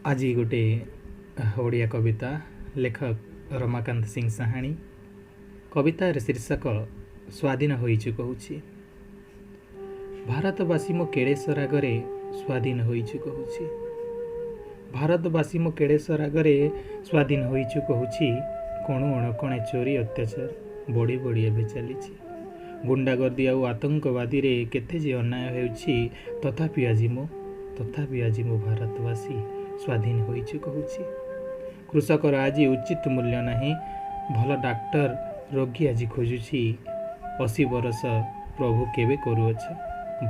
आज गोटे ओडिया कविता लेखक रमाकांत सिंह साहानी कवितार शीर्षक स्वाधीन होइछु कहूछि। भारतवासी मो केड़ेसर आगरे स्वाधीन होइछु कहूछि। भारतवासी मो केड़ेसर आगरे स्वाधीन होइछु कहूछि। कोणु अणकणे चोरी अत्याचार बढ़ी बढ़ी एबे चलीछि। गुंडागर्दी आउ आतंकवादी रे केते जे अन्याय हेउछि तथापि आज मो भारतवासी स्वाधीन होइछु कहूछि। कृषकर आज उचित मूल्य नहीं, भल डाक्टर रोगी आज खोजुछि। 80 बरस प्रभु केबे करूअछ,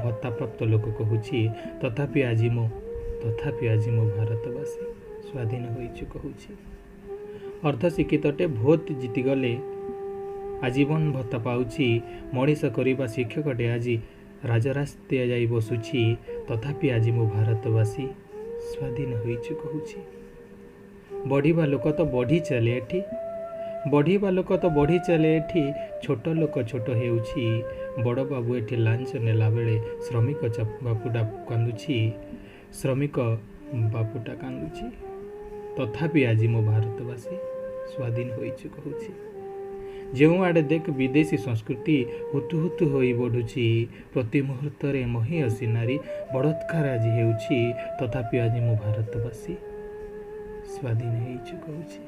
भत्ता प्राप्त लोक कहूछि। तथापि आज मो भारतवासी स्वाधीन होइछु कहूछि। अर्धशिक्षितटे भोट जीतिगले आजीवन भत्ता पाउछि। मଣିଷ କରିବା शिक्षकटे आज राजरास्ते जाई बसुछि। तथापि आज मो भारतवासी स्वाधीन होइछु कहूछि। बढ़िबा लोक तो बढ़ी चले एठी, छोट लोक छोट हेउछि। बड़ बाबू एठी लांच नेला बेले श्रमिक बापुटा कांदुछि। तथापि आज मो भारतवासी स्वाधीन होइछु कहूछि। जेउ आड़े देख विदेशी संस्कृति हुतु हुतु होई बढ़ुछि। प्रति मुहूर्त महिषी नारी बलात्कार आज हेउछि। तथापि आज मो भारतवासी स्वाधीन होइछु कहूछि।